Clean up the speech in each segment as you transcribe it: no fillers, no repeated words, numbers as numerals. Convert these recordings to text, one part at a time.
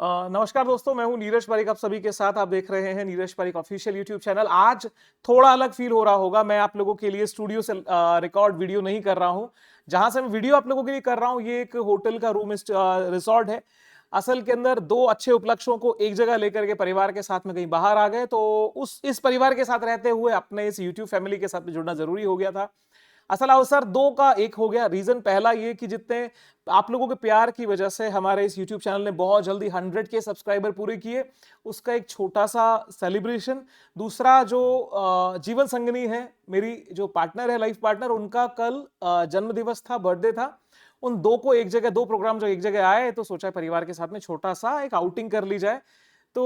नमस्कार दोस्तों, मैं हूं नीरज पारिक। आप सभी के साथ आप देख रहे हैं Neeraj Pareek official YouTube channel. आज थोड़ा अलग फील हो रहा होगा। मैं आप लोगों के लिए स्टूडियो से रिकॉर्ड वीडियो नहीं कर रहा हूं। जहां से मैं वीडियो आप लोगों के लिए कर रहा हूं, ये एक होटल का रूम रिसोर्ट है। असल के अंदर दो अच्छे उपलक्ष्यों को एक जगह लेकर के परिवार के साथ में कहीं बाहर आ गए, तो इस परिवार के साथ रहते हुए अपने इस यूट्यूब फैमिली के साथ में जुड़ना जरूरी हो गया था। असल अवसर दो का एक हो गया। रीजन पहला ये कि जितने आप लोगों के प्यार की वजह से हमारे इस YouTube चैनल ने बहुत जल्दी 100 के सब्सक्राइबर पूरे किए, उसका एक छोटा सा सेलिब्रेशन। दूसरा, जो जीवन संगनी है, मेरी जो पार्टनर है, लाइफ पार्टनर, उनका कल जन्म दिवस था, बर्थडे था। उन दो को एक जगह, दो प्रोग्राम जो एक जगह आए, तो सोचा परिवार के साथ में छोटा सा एक आउटिंग कर ली जाए। तो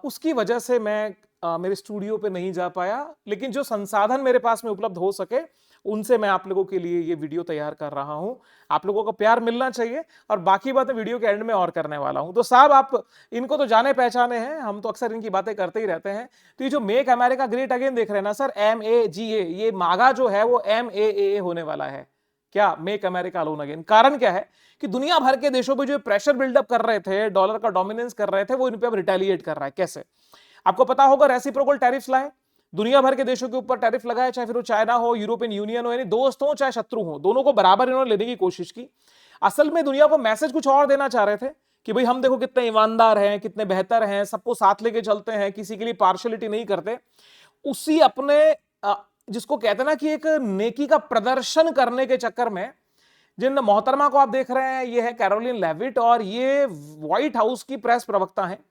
उसकी वजह से मैं मेरे स्टूडियो पे नहीं जा पाया, लेकिन जो संसाधन मेरे पास में उपलब्ध हो सके उनसे मैं आप लोगों के लिए ये वीडियो तैयार कर रहा हूं। आप लोगों का प्यार मिलना चाहिए, और बाकी बातें वीडियो के एंड में और करने वाला हूं। तो साहब, आप इनको तो जाने पहचाने हैं, हम तो अक्सर इनकी बातें करते ही रहते हैं। तो ये जो मेक अमेरिका ग्रेट अगेन देख रहे हैं ना सर, MAGA, ये मागा जो है वो MAAA होने वाला है। क्या मेक अमेरिका अलोन अगेन? कारण क्या है कि दुनिया भर के देशों पे जो प्रेशर बिल्डअप कर रहे थे, डॉलर का डोमिनेंस कर रहे थे, वो इन पे अब रिटेलिएट कर रहा है। कैसे? आपको पता होगा, रेसिप्रोकल टैरिफ्स लाए, दुनिया भर के देशों के ऊपर टैरिफ लगाए, चाहे फिर वो चाइना हो, यूरोपियन यूनियन हो, यानी दोस्त हो चाहे शत्रु हो, दोनों को बराबर इन्होंने लेने की कोशिश की। असल में दुनिया को मैसेज कुछ और देना चाह रहे थे कि भाई हम देखो कितने ईमानदार हैं, कितने बेहतर हैं, सबको साथ लेके चलते हैं, किसी के लिए पार्शलिटी नहीं करते। उसी अपने जिसको कहते हैं ना कि एक नेकी का प्रदर्शन करने के चक्कर में, जिन मोहतरमा को आप देख रहे हैं, ये है कैरोलिन लेविट, और ये व्हाइट हाउस की प्रेस प्रवक्ता हैं।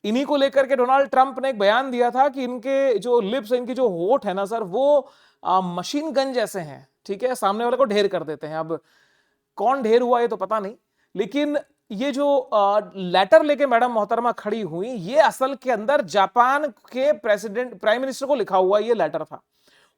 इन्हीं को लेकर के डोनाल्ड ट्रंप ने एक बयान दिया था कि इनके जो लिप्स, इनकी जो होठ है ना सर, वो मशीन गन जैसे हैं। ठीक है, सामने वाले को ढेर कर देते हैं। अब कौन ढेर हुआ ये तो पता नहीं, लेकिन ये जो लेटर लेके मैडम मोहतरमा खड़ी हुई, ये असल के अंदर जापान के प्रेसिडेंट, प्राइम मिनिस्टर को लिखा हुआ ये लेटर था।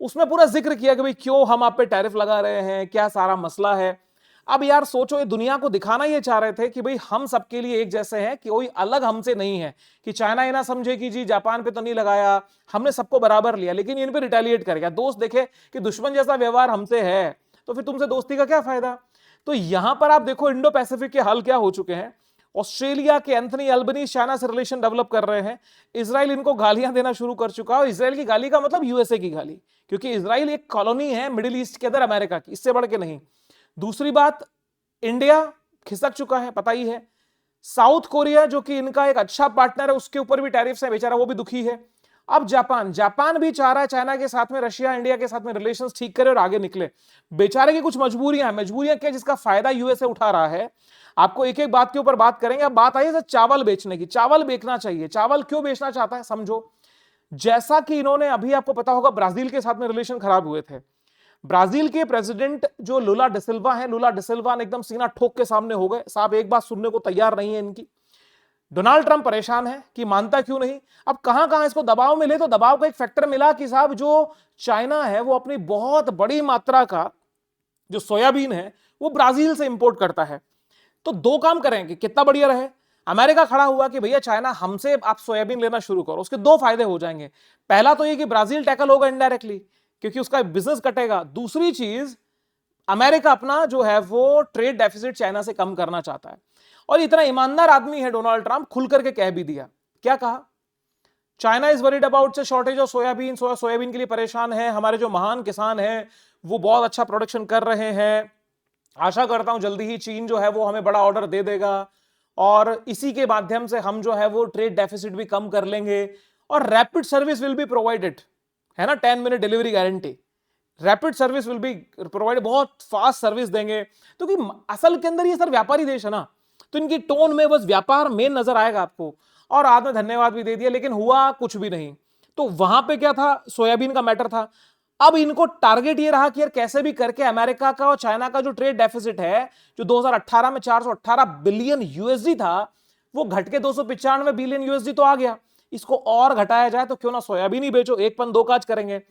उसमें पूरा जिक्र किया कि भाई क्यों हम आप पे टैरिफ लगा रहे हैं, क्या सारा मसला है। अब यार सोचो, ये दुनिया को दिखाना ये चाह रहे थे कि भाई हम सबके लिए एक जैसे हैं, कि कोई अलग हमसे नहीं है, कि चाइना ये ना समझे कि जी जापान पे तो नहीं लगाया, हमने सबको बराबर लिया, लेकिन इन पे रिटेलिएट कर गया। दोस्त देखे कि दुश्मन जैसा व्यवहार हमसे है, तो फिर तुमसे दोस्ती का क्या फायदा। तो यहां पर आप देखो इंडो पैसिफिक के हल क्या हो चुके हैं। ऑस्ट्रेलिया के एंथनी अल्बनीज चाइना से रिलेशन डेवलप कर रहे हैं। इजराइल इनको गालियां देना शुरू कर चुका है। इजराइल की गाली का मतलब यूएसए की गाली, क्योंकि इजराइल एक कॉलोनी है मिडिल ईस्ट के अंदर अमेरिका की, इससे बढ़ के नहीं। दूसरी बात, इंडिया खिसक चुका है, पता ही है। साउथ कोरिया जो कि इनका एक अच्छा पार्टनर है, उसके ऊपर भी टैरिफ्स है, बेचारा वो भी दुखी है। अब जापान, जापान भी चाह रहा है चाइना के साथ में, रशिया इंडिया के साथ में रिलेशंस ठीक करे और आगे निकले। बेचारे की कुछ मजबूरियां हैं। मजबूरियां क्या, जिसका फायदा यूएसए उठा रहा है। आपको एक एक बात के ऊपर बात करेंगे। अब बात आई है चावल बेचने की। चावल बेचना चाहिए। चावल क्यों बेचना चाहता है, समझो। जैसा कि इन्होंने, अभी आपको पता होगा, ब्राजील के साथ में रिलेशन खराब हुए थे। ब्राजील के प्रेसिडेंट जो लुला डिसिल्वा हैं, लुला डिसिल्वा ने एकदम सीना ठोक के सामने हो गए, साहब एक बात सुनने को तैयार नहीं है इनकी। डोनाल्ड ट्रंप परेशान है कि मानता क्यों नहीं। अब कहां कहां इसको दबाव मिले, तो दबाव का एक फैक्टर मिला कि साहब जो चाइना है वो अपनी बहुत बड़ी मात्रा का जो सोयाबीन है वो ब्राजील से इंपोर्ट करता है। तो दो काम करेंगे, कितना बढ़िया रहे। अमेरिका खड़ा हुआ कि भैया चाइना हमसे आप सोयाबीन लेना शुरू करो। उसके दो फायदे हो जाएंगे। पहला तो ये कि ब्राजील टैकल होगा इनडायरेक्टली, क्योंकि उसका बिजनेस कटेगा। दूसरी चीज, अमेरिका अपना जो है वो ट्रेड डेफिसिट चाइना से कम करना चाहता है। और इतना ईमानदार आदमी है डोनाल्ड ट्रंप, खुल करके कह भी दिया। क्या कहा? China is worried about shortage of soybean, soybean के लिए परेशान है। हमारे जो महान किसान हैं वो बहुत अच्छा प्रोडक्शन कर रहे हैं। आशा करता हूं जल्दी ही चीन जो है वो हमें बड़ा ऑर्डर दे देगा, और इसी के माध्यम से हम जो है वो ट्रेड डेफिसिट भी कम कर लेंगे। और rapid service will be provided, है ना, 10 minute delivery guarantee. Rapid service will be provide, बहुत फास्ट सर्विस देंगे। तो कि असल के अंदर ये सर व्यापारी देश है ना, तो इनकी टोन में बस व्यापार मेन नजर आएगा आपको। और बाद में धन्यवाद भी दे दिया, लेकिन हुआ कुछ भी नहीं। तो वहां पे क्या था, सोयाबीन का मैटर था। अब इनको टारगेट ये रहा कि यार कैसे भी करके अमेरिका का और चाइना का जो ट्रेड डेफिसिट है, जो 2018 में 418 बिलियन यूएसडी था, वो घट के 295 बिलियन यूएसडी तो आ गया। इसको और घटाया जाए तो क्यों ना सोयाबीन ही बेचो, एक पन दो काज करेंगे।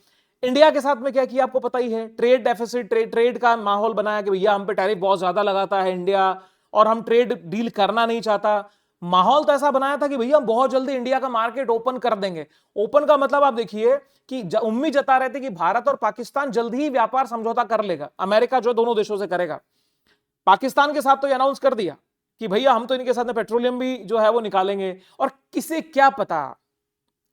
इंडिया के साथ में क्या किया आपको पता ही है, ट्रेड डेफिसिट, ट्रेड का माहौल बनाया कि भैया हम पे टैरिफ बहुत ज्यादा लगाता है इंडिया, और हम ट्रेड डील करना नहीं चाहता। माहौल तो ऐसा बनाया था कि भैया हम बहुत जल्दी इंडिया का मार्केट ओपन कर देंगे। ओपन का मतलब आप देखिए कि उम्मीद जता रहे थे कि भारत और पाकिस्तान जल्दी ही व्यापार समझौता कर लेगा, अमेरिका जो दोनों देशों से करेगा। पाकिस्तान के साथ तो ये अनाउंस कर दिया कि भैया हम तो इनके साथ में पेट्रोलियम भी जो है वो निकालेंगे, और किसे क्या पता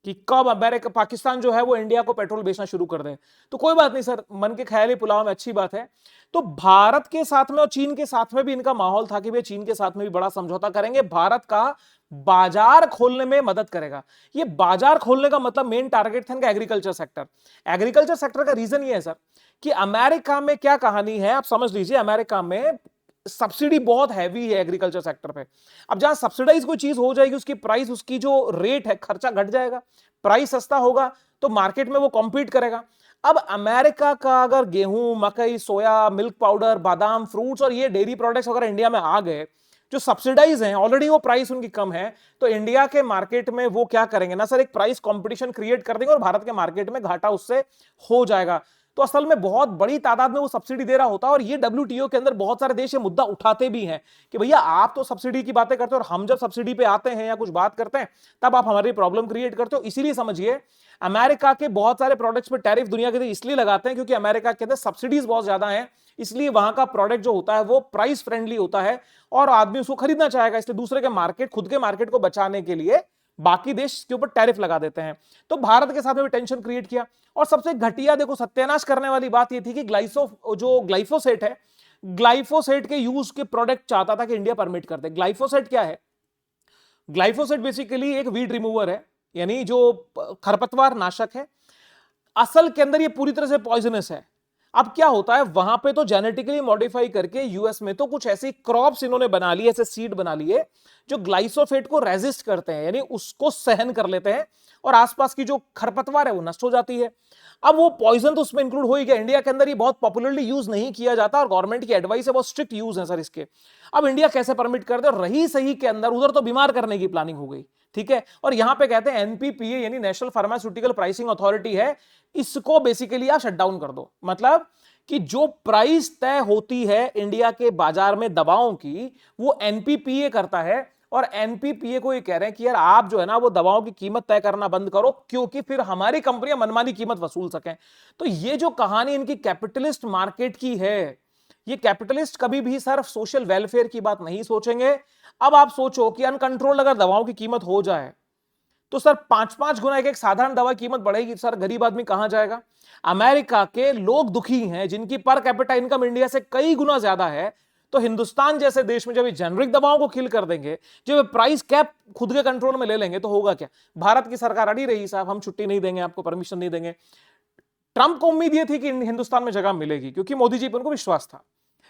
कि कब अमेरिका पाकिस्तान जो है वो इंडिया को पेट्रोल बेचना शुरू कर दे। तो कोई बात नहीं सर, मन के ख्याली पुलाव में अच्छी बात है। तो भारत के साथ में और चीन के साथ में भी इनका माहौल था कि भाई चीन के साथ में भी बड़ा समझौता करेंगे, भारत का बाजार खोलने में मदद करेगा। ये बाजार खोलने का मतलब मेन टारगेट था इनका एग्रीकल्चर सेक्टर। एग्रीकल्चर सेक्टर का रीजन ये है सर कि अमेरिका में क्या कहानी है आप समझ लीजिए। अमेरिका में सब्सिडी बहुत हैवी है एग्रीकल्चर सेक्टर पे। अब जहां सब्सिडाइज कोई चीज हो जाएगी, उसकी प्राइस, उसकी जो रेट है, खर्चा घट जाएगा, प्राइस सस्ता होगा, तो मार्केट में वो कॉम्पीट करेगा। अब अमेरिका का अगर गेहूं, मकई, सोया, मिल्क पाउडर, बादाम, फ्रूट्स और ये डेयरी प्रोडक्ट्स अगर इंडिया में आ गए जो सब्सिडाइज हैं, ऑलरेडी वो प्राइस उनकी कम है, तो इंडिया के मार्केट में वो क्या करेंगे ना सर, एक प्राइस कंपटीशन क्रिएट कर देंगे और भारत के मार्केट में घाटा उससे हो जाएगा। तो असल में बहुत बड़ी तादाद में वो सब्सिडी दे रहा होता है, और ये डब्ल्यूटीओ के अंदर बहुत सारे देश ये मुद्दा उठाते भी हैं कि भैया आप तो सब्सिडी की बातें करते हो और हम जब सब्सिडी पे आते हैं या कुछ बात करते हैं तब आप हमारी प्रॉब्लम क्रिएट करते हो। इसीलिए समझिए अमेरिका के बहुत सारे प्रोडक्ट्स पे टैरिफ दुनिया के इसलिए लगाते हैं क्योंकि अमेरिका के अंदर सब्सिडीज बहुत ज्यादा हैं, इसलिए वहां का प्रोडक्ट जो होता है वो प्राइस फ्रेंडली होता है और आदमी उसको खरीदना चाहेगा। इसलिए दूसरे के मार्केट, खुद के मार्केट को बचाने के लिए बाकी देश के ऊपर टैरिफ लगा देते हैं। तो भारत के साथ में भी टेंशन क्रिएट किया। और सबसे घटिया, देखो सत्यानाश करने वाली बात यह थी कि ग्लाइफोसेट है, ग्लाइफोसेट के यूज के प्रोडक्ट चाहता था कि इंडिया परमिट कर दे। ग्लाइफोसेट क्या है? ग्लाइफोसेट बेसिकली एक वीड रिमूवर है, यानी जो खरपतवार नाशक है। असल के अंदर ये पूरी तरह से पॉइजनस है। अब क्या होता है, वहां पे तो जेनेटिकली मॉडिफाई करके यूएस में तो कुछ ऐसी क्रॉप्स इन्होंने बना ली, ऐसे सीड बना लिए जो ग्लाइसोफेट को रेजिस्ट करते हैं, यानी उसको सहन कर लेते हैं और आसपास की जो खरपतवार है वो नष्ट हो जाती है। अब वो पॉइजन तो उसमें इंक्लूड हो ही गया। इंडिया के अंदर ये बहुत पॉपुलरली यूज नहीं किया जाता और गवर्नमेंट की एडवाइस है, बहुत स्ट्रिक्ट यूज है सर इसके। अब इंडिया कैसे परमिट कर दे? और रही सही के अंदर उधर तो बीमार करने की प्लानिंग हो गई, ठीक है। और यहां पे कहते हैं एनपीपीए यानी नेशनल फार्मास्यूटिकल प्राइसिंग अथॉरिटी है, इसको बेसिकली आप शट डाउन कर दो। मतलब कि जो प्राइस तय होती है इंडिया के बाजार में दवाओं की, वो एनपीपीए करता है। और एनपीपीए को ये कह रहे हैं कि यार आप जो है ना वो दवाओं की कीमत तय करना बंद करो, क्योंकि फिर हमारी कंपनियां मनमानी कीमत वसूल सकें। तो ये जो कहानी इनकी कैपिटलिस्ट मार्केट की है, ये कैपिटलिस्ट कभी भी सिर्फ सोशल वेलफेयर की बात नहीं सोचेंगे। अब आप सोचो कि अनकंट्रोल्ड अगर दवाओं की कीमत हो जाए तो सर 5-5 गुना एक साधारण दवा की कीमत बढ़ेगी, सर गरीब आदमी कहां जाएगा? अमेरिका के लोग दुखी हैं जिनकी पर कैपिटा इनकम इंडिया से कई गुना ज्यादा है। तो हिंदुस्तान जैसे देश में जब जेनरिक दवाओं को किल कर देंगे, जब प्राइस कैप खुद के कंट्रोल में ले लेंगे, तो होगा क्या? भारत की सरकार अड़ी रही, साहब हम छुट्टी नहीं देंगे, आपको परमिशन नहीं देंगे। ट्रंप को उम्मीद यह थी कि हिंदुस्तान में जगह मिलेगी क्योंकि मोदी जी पर उनको विश्वास था,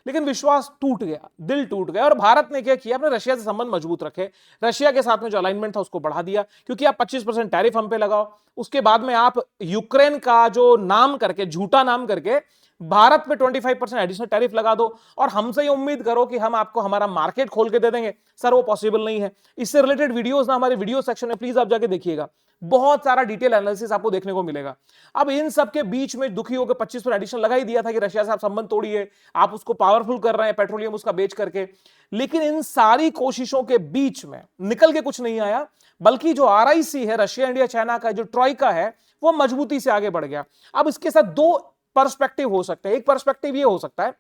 लेकिन विश्वास टूट गया, दिल टूट गया। और भारत ने क्या किया, अपने रशिया से संबंध मजबूत रखे, रशिया के साथ में जो अलाइनमेंट था उसको बढ़ा दिया, क्योंकि आप 25% टैरिफ हम पे लगाओ, उसके बाद में आप यूक्रेन का जो नाम करके, झूठा नाम करके भारत पे 25% एडिशनल टैरिफ लगा दो और हमसे ये उम्मीद करो कि हम आपको हमारा मार्केट खोल के दे देंगे। सर वो पॉसिबल नहीं है। इससे रिलेटेड वीडियोस ना हमारे वीडियो सेक्शन में प्लीज आप जाके देखिएगा, बहुत सारा डिटेल एनालिसिस आपको देखने को मिलेगा। अब इन सब के बीच में दुखी होकर 25% एडिशनल लगा ही दिया था कि रशिया से आप संबंध तोड़िए, आप उसको पावरफुल कर रहे हैं पेट्रोलियम उसका बेच करके। लेकिन इन सारी कोशिशों के बीच में निकल के कुछ नहीं आया, बल्कि जो आरआईसी है, रशिया इंडिया चाइना का जो ट्रॉइका है, वो मजबूती से आगे बढ़ गया। अब इसके साथ दो पर्सपेक्टिव हो सकते हैं। एक पर्सपेक्टिव ये हो सकता है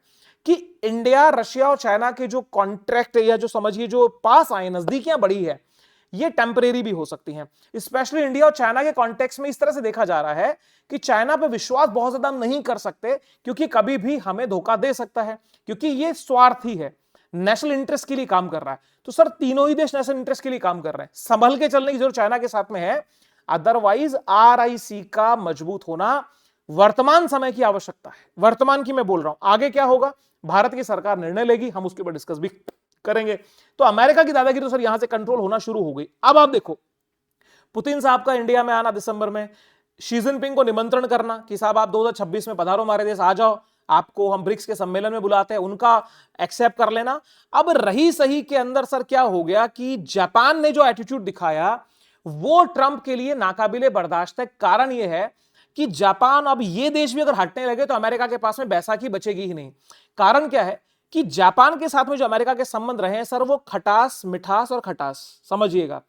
कि इंडिया, रशिया और चाइना के जो कॉन्ट्रैक्ट या जो समझिए जो पास आए, नजदीकियां बढ़ी है, ये टेम्परेरी भी हो सकती हैं। स्पेशली इंडिया और चाइना के कॉन्टेक्स्ट में इस तरह से देखा जा रहा है कि चाइना पे विश्वास बहुत ज्यादा नहीं कर सकते, क्योंकि कभी भी हमें धोखा दे सकता है, क्योंकि ये स्वार्थी है, नेशनल इंटरेस्ट के लिए काम कर रहा है। तो सर तीनों ही देश नेशनल इंटरेस्ट के लिए काम कर रहे हैं, संभल के चलने की जरूरत चाइना के साथ में है। अदरवाइज आरआईसी का मजबूत होना वर्तमान समय की आवश्यकता है, वर्तमान की मैं बोल रहा हूं। आगे क्या होगा, भारत की सरकार निर्णय लेगी, हम उसके ऊपर डिस्कस भी करेंगे। तो अमेरिका की दादागिरी तो सर यहां से कंट्रोल होना शुरू हो गई। अब आप देखो, पुतिन साहब का इंडिया में आना दिसंबर में, शी जिनपिंग को निमंत्रण करना कि साहब आप 2026 में पधारो हमारे देश, आ जाओ, आपको हम ब्रिक्स के सम्मेलन में बुलाते हैं, उनका एक्सेप्ट कर लेना। अब रही सही के अंदर सर क्या हो गया कि जापान ने जो एटीट्यूड दिखाया वो ट्रंप के लिए नाकाबिले बर्दाश्त है। कारण यह है कि जापान, अब ये देश भी अगर हटने लगे तो अमेरिका के पास में बैसाखी बचेगी ही नहीं। कारण क्या है कि जापान के साथ में जो अमेरिका के संबंध रहे हैं सर, वो खटास, मिठास और खटास, समझिएगा।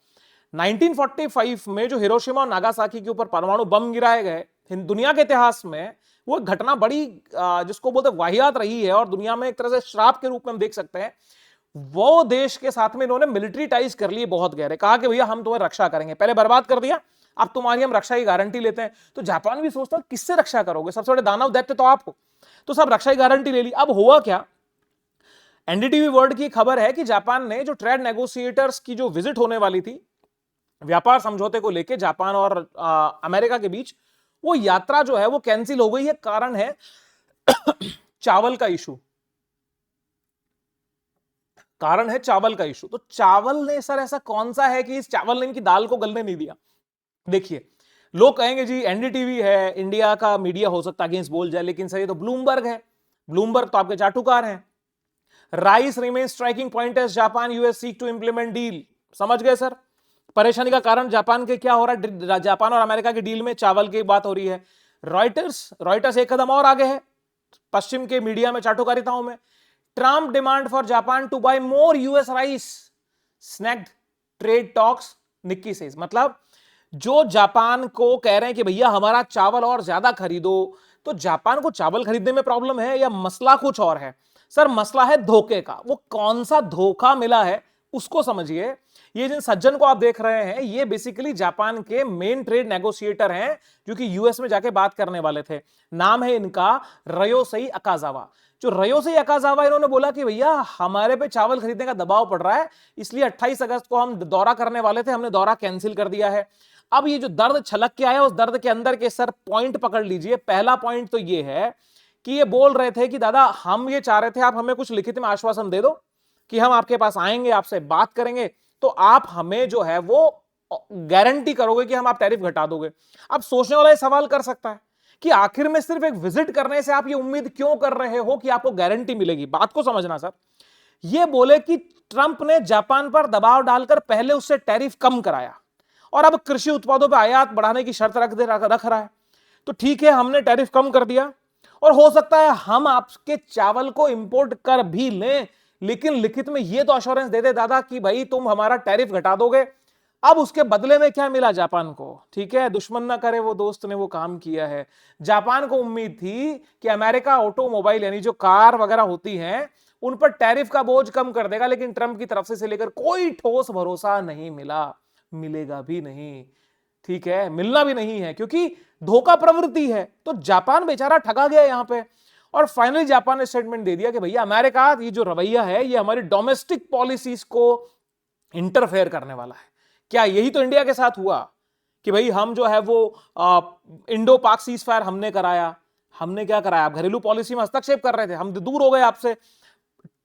1945 में जो हिरोशिमा और नागासाकी के ऊपर परमाणु बम गिराए गए, दुनिया के इतिहास में वो घटना बड़ी जिसको बोलते वाहियात रही है और दुनिया में एक तरह से श्राप के रूप में हम देख सकते हैं। वो देश के साथ में इन्होंने मिलिट्री टाइज कर लिए बहुत गहरे, कहा कि भैया हम तुम्हें रक्षा करेंगे, पहले बर्बाद कर दिया, अब तुम्हारी हम रक्षा की गारंटी लेते हैं। तो जापान भी सोचता किससे रक्षा करोगे, सबसे बड़े दानव दैत्य तो आप हो, तो सब रक्षा की गारंटी ले ली। अब हुआ क्या, एनडीटीवी वर्ल्ड की खबर है कि जापान ने जो ट्रेड नेगोशिएटर्स की जो विजिट होने वाली थी व्यापार समझौते को लेके जापान और अमेरिका के बीच, वो यात्रा जो है वो कैंसिल हो गई है। कारण है चावल का इशू, कारण है चावल का इशू। तो चावल ने सर ऐसा कौन सा है कि इस चावल ने इनकी दाल को गलने नहीं दिया। देखिए लोग कहेंगे जी एनडीटीवी है, इंडिया का मीडिया हो सकता है अगेंस्ट बोल जाए, लेकिन सर ये तो ब्लूमबर्ग है, ब्लूमबर्ग तो आपके चाटुकार हैं। Rice remain striking point as Japan US seek to implement deal. समझ गए सर, परेशानी का कारण जापान के क्या हो रहा है, जापान और अमेरिका की डील में चावल की बात हो रही है। रॉयटर्स एक कदम और आगे है पश्चिम के मीडिया में, चाटुकारिताओं में। Trump demand for Japan to buy more US rice snagged trade talks, Nikkei says. मतलब जो जापान को कह रहे हैं कि भैया हमारा चावल और ज्यादा खरीदो, तो जापान को चावल खरीदने में प्रॉब्लम है या मसला कुछ और है? सर मसला है धोखे का। वो कौन सा धोखा मिला है उसको समझिए। ये जिन सज्जन को आप देख रहे हैं ये बेसिकली जापान के मेन ट्रेड नेगोशिएटर हैं जो कि यूएस में जाके बात करने वाले थे। नाम है इनका रयोसई अकाजावा। जो रयोसई अकाजावा, इन्होंने बोला कि भैया हमारे पे चावल खरीदने का दबाव पड़ रहा है, इसलिए 28 अगस्त को हम दौरा करने वाले थे, हमने दौरा कैंसिल कर दिया है। अब ये जो दर्द छलक के आया उस दर्द के अंदर के सर पॉइंट पकड़ लीजिए। पहला पॉइंट तो ये है कि ये बोल रहे थे कि दादा हम ये चाह रहे थे आप हमें कुछ लिखित में आश्वासन दे दो कि हम आपके पास आएंगे, आपसे बात करेंगे, तो आप हमें जो है वो गारंटी करोगे कि हम आप टैरिफ घटा दोगे। अब सोचने वाला ये सवाल कर सकता है कि आखिर में सिर्फ एक विजिट करने से आप ये उम्मीद क्यों कर रहे हो कि आपको गारंटी मिलेगी। बात को समझना सर, ये बोले कि ट्रंप ने जापान पर दबाव डालकर पहले उससे टैरिफ कम कराया और अब कृषि उत्पादों पर आयात बढ़ाने की शर्त रख रहा है। तो ठीक है, हमने टैरिफ कम कर दिया और हो सकता है हम आपके चावल को इंपोर्ट कर भी लें, लेकिन लिखित में ये तो अश्योरेंस दे दे दादा कि भाई तुम हमारा टैरिफ घटा दोगे। अब उसके बदले में क्या मिला जापान को? ठीक है, दुश्मन ना करे वो दोस्त ने वो काम किया है। जापान को उम्मीद थी कि अमेरिका ऑटोमोबाइल यानी जो कार वगैरह होती हैं उन पर टैरिफ का बोझ कम कर देगा, लेकिन ट्रंप की तरफ से लेकर कोई ठोस भरोसा नहीं मिला, मिलेगा भी नहीं। ठीक है, मिलना भी नहीं है क्योंकि धोखा प्रवृत्ति है। तो जापान बेचारा ठगा गया यहां पे। और फाइनली जापान ने स्टेटमेंट दे दिया कि भैया अमेरिका ये जो रवैया है ये हमारी डोमेस्टिक पॉलिसीज को इंटरफेयर करने वाला है। क्या यही तो इंडिया के साथ हुआ कि भाई हम जो है वो इंडो पाक सीज फायर हमने कराया। हमने क्या कराया? आप घरेलू पॉलिसी में हस्तक्षेप कर रहे थे, हम दूर हो गए आपसे।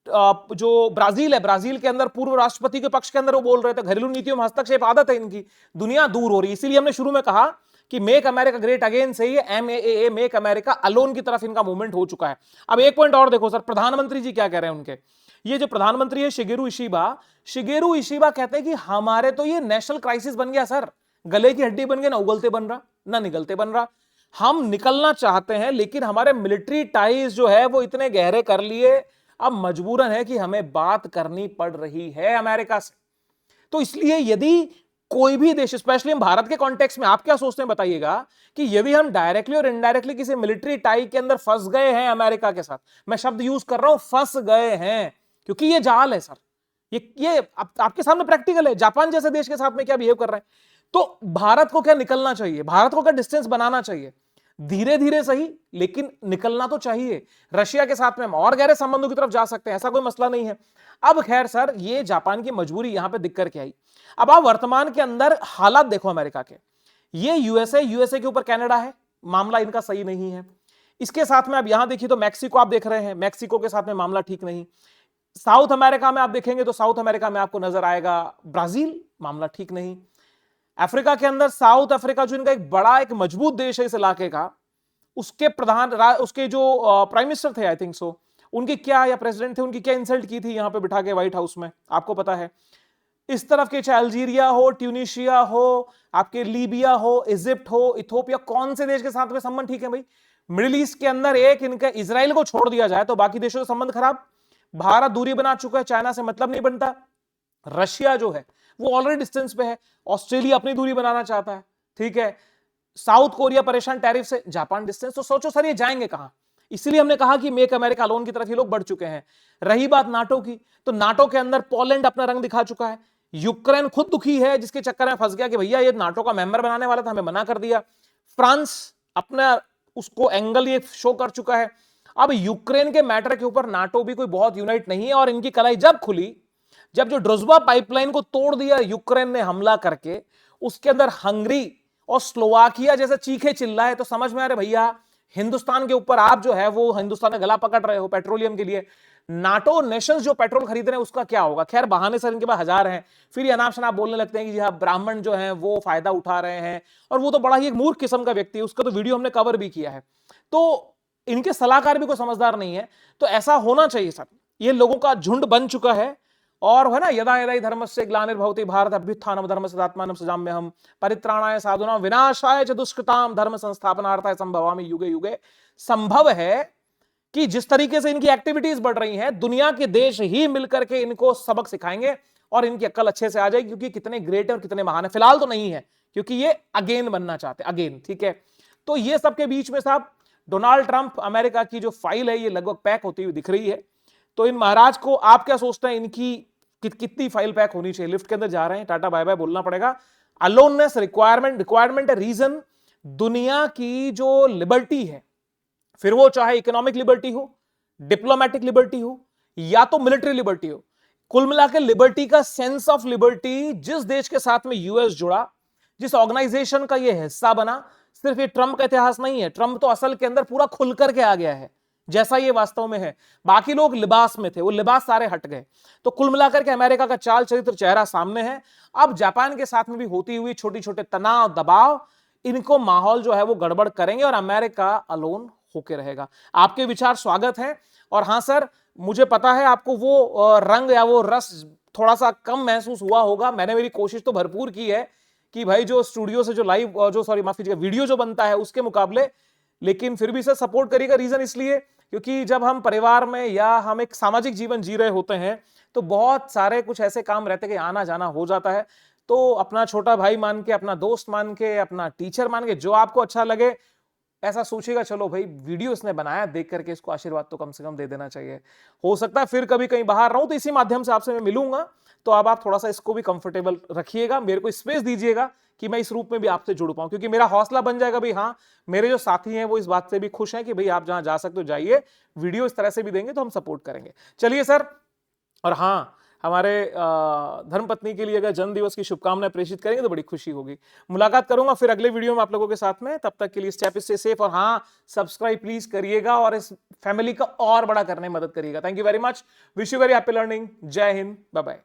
जो ब्राजील है, ब्राजील के अंदर पूर्व राष्ट्रपति के पक्ष के अंदर वो बोल रहे थे घरेलू नीतियों में हस्तक्षेप आदत है इनकी, दुनिया दूर हो रही। इसीलिए हमने शुरू में कहा कि मेक अमेरिका ग्रेट अगेन से ये MAA मेक अमेरिका अलोन की तरफ इनका मूवमेंट हो चुका है। अब एक पॉइंट और देखो सर, प्रधानमंत्री जी क्या कह रहे हैं उनके। ये जो प्रधानमंत्री है शिगेरू इशिबा कहते हैं कि हमारे तो ये नेशनल क्राइसिस बन गया सर, गले की हड्डी बन गया, ना उगलते बन रहा ना निगलते बन रहा। हम निकलना चाहते हैं लेकिन हमारे मिलिट्री टाइज जो है वो इतने गहरे कर लिए, अब मजबूरन है कि हमें बात करनी पड़ रही है अमेरिका से। तो इसलिए यदि कोई भी देश, स्पेशली हम भारत के कॉन्टेक्स्ट में, आप क्या सोचते हैं बताइएगा कि यदि हम डायरेक्टली और इनडायरेक्टली किसी मिलिट्री टाई के अंदर फंस गए हैं अमेरिका के साथ, मैं शब्द यूज कर रहा हूं फंस गए हैं क्योंकि ये जाल है सर, ये आपके सामने प्रैक्टिकल है। जापान जैसे देश के साथ में क्या बिहेव कर रहे हैं, तो भारत को क्या निकलना चाहिए, भारत को क्या डिस्टेंस बनाना चाहिए, धीरे धीरे सही लेकिन निकलना तो चाहिए। रशिया के साथ में हम और गहरे संबंधों की तरफ जा सकते हैं, ऐसा कोई मसला नहीं है। अब खैर सर, ये जापान की मजबूरी यहां पे दिख करके आई। अब आप वर्तमान के अंदर हालात देखो अमेरिका के, ये यूएसए के ऊपर कनाडा है, मामला इनका सही नहीं है। इसके साथ में आप यहां देखिए तो मैक्सिको आप देख रहे हैं, मैक्सिको के साथ में मामला ठीक नहीं। साउथ अमेरिका में आप देखेंगे तो साउथ अमेरिका में आपको नजर आएगा ब्राजील, मामला ठीक नहीं। अफ्रीका के अंदर साउथ अफ्रीका जो इनका एक बड़ा एक मजबूत देश है इस इलाके का, उसके उसके जो प्राइम मिनिस्टर थे आई थिंक सो, उनकी क्या, या प्रेसिडेंट थे, उनकी क्या इंसल्ट की थी यहां पे बिठा के व्हाइट हाउस में, आपको पता है। इस तरफ के चाहे अल्जीरिया हो, ट्यूनिशिया हो, आपके लीबिया हो, इजिप्ट हो, इथोपिया, कौन से देश के साथ में संबंध ठीक है भाई? मिडिल ईस्ट के अंदर एक इनका इजराइल को छोड़ दिया जाए तो बाकी देशों से संबंध खराब। भारत दूरी बना चुका है, चाइना से मतलब नहीं बनता। रशिया जो है वो ऑलरेडी डिस्टेंस पे है, ऑस्ट्रेलिया अपनी दूरी बनाना चाहता है, ठीक है। साउथ कोरिया परेशान टैरिफ से, जापान डिस्टेंस। तो सोचो सर ये जाएंगे कहां? इसलिए हमने कहा कि मेक अमेरिका अलोन की तरफ ये लोग बढ़ चुके हैं। रही बात नाटो की, तो नाटो के अंदर पोलैंड अपना रंग दिखा चुका है। यूक्रेन खुद दुखी है, जिसके चक्कर में फंस गया कि भैया ये नाटो का मेंबर बनाने वाला था, हमें मना कर दिया। फ्रांस अपना उसको एंगल ये शो कर चुका है। अब यूक्रेन के मैटर के ऊपर नाटो भी कोई बहुत यूनाइट नहीं है, और इनकी कलाई जब खुली, जब जो ड्रोजबा पाइपलाइन को तोड़ दिया यूक्रेन ने हमला करके, उसके अंदर हंगरी और स्लोवाकिया जैसे चीखे चिल्लाए, तो समझ में आ रहा है भैया हिंदुस्तान के ऊपर आप जो है वो हिंदुस्तान का गला पकड़ रहे हो पेट्रोलियम के लिए। नाटो नेशंस जो पेट्रोल खरीद रहे हैं उसका क्या होगा? खैर बहाने सर इनके पास हजार हैं, फिर ये अनाप शनाप बोलने लगते हैं कि हाँ ब्राह्मण जो हैं वो फायदा उठा रहे हैं, और वो तो बड़ा ही एक मूर्ख किस्म का व्यक्ति है, उसका तो वीडियो हमने कवर भी किया है। तो इनके सलाहकार भी कोई समझदार नहीं है। तो ऐसा होना चाहिए सर, ये लोगों का झुंड बन चुका है, और है ना, यदा यदा धर्मस्य ग्लानिर्भवति भारत अभ्युत्थानम धर्मस्य सजाम्यहम् परित्राणाय साधुनां विनाशाय च दुष्कृतां धर्म संस्थापनार्थाय संभवामि युगे युगे। संभव है कि जिस तरीके से इनकी एक्टिविटीज बढ़ रही हैं, दुनिया के देश ही मिलकर के इनको सबक सिखाएंगे और इनकी अक्ल अच्छे से आ जाएगी, क्योंकि कितने ग्रेट है और कितने महान है। फिलहाल तो नहीं है, क्योंकि ये अगेन बनना चाहते हैं, अगेन, ठीक है। तो ये सबके बीच में साहब डोनाल्ड ट्रंप अमेरिका की जो फाइल है ये लगभग पैक होती हुई दिख रही है। तो इन महाराज को आप क्या सोचते हैं, इनकी कितनी फाइल पैक होनी चाहिए? लिफ्ट के अंदर जा रहे हैं, टाटा बाय बाय बोलना पड़ेगा। अलोननेस रिक्वायरमेंट है, रीजन दुनिया की जो लिबर्टी है, फिर वो चाहे इकोनॉमिक लिबर्टी हो, डिप्लोमेटिक लिबर्टी हो, या तो मिलिट्री लिबर्टी हो, कुल मिलाकर लिबर्टी का सेंस ऑफ लिबर्टी जिस देश के साथ में यूएस जुड़ा, जिस ऑर्गेनाइजेशन का ये हिस्सा बना, सिर्फ ये ट्रंप का इतिहास नहीं है। ट्रंप तो असल के अंदर पूरा खुलकर के आ गया है, जैसा ये वास्तव में है। बाकी लोग लिबास में थे, वो लिबास सारे हट गए। तो कुल मिलाकर के अमेरिका का चाल चरित्र चेहरा सामने है। अब जापान के साथ में भी होती हुई छोटी छोटे तनाव दबाव, इनको माहौल जो है वो गड़बड़ करेंगे और अमेरिका अलोन होके रहेगा। आपके विचार स्वागत है। और हां सर, मुझे पता है आपको वो रंग या वो रस थोड़ा सा कम महसूस हुआ होगा। मैंने मेरी कोशिश तो भरपूर की है कि भाई जो स्टूडियो से जो लाइव जो सॉरी माफ कीजिएगा वीडियो जो बनता है उसके मुकाबले, लेकिन फिर भी सर सपोर्ट करिएगा। रीजन इसलिए क्योंकि जब हम परिवार में या हम एक सामाजिक जीवन जी रहे होते हैं तो बहुत सारे कुछ ऐसे काम रहते हैं कि आना जाना हो जाता है। तो अपना छोटा भाई मान के, अपना दोस्त मान के, अपना टीचर मान के, जो आपको अच्छा लगे ऐसा सोचिएगा, चलो भाई वीडियो इसने बनाया, देख करके इसको आशीर्वाद तो कम से कम दे देना चाहिए। हो सकता है फिर कभी कहीं बाहर रहूं तो इसी माध्यम से आपसे मैं मिलूंगा, तो अब आप थोड़ा सा इसको भी कंफर्टेबल रखिएगा, मेरे को स्पेस दीजिएगा कि मैं इस रूप में भी आपसे जुड़ पाऊं, क्योंकि मेरा हौसला बन जाएगा भाई हाँ मेरे जो साथी हैं वो इस बात से भी खुश हैं कि भाई आप जहां जा सकते हो जाइए, वीडियो इस तरह से भी देंगे तो हम सपोर्ट करेंगे। चलिए सर, और हाँ हमारे धर्मपत्नी के लिए अगर जन्म दिवस की शुभकामनाएं प्रेषित करेंगे तो बड़ी खुशी होगी। मुलाकात करूंगा फिर अगले वीडियो में आप लोगों के साथ में, तब तक के लिए स्टेप स्टे सेफ, और हाँ सब्सक्राइब प्लीज करिएगा और इस फैमिली का और बड़ा करने में मदद करिएगा। Thank you very much, wish you very happy learning. जय हिंद, बाय बाय।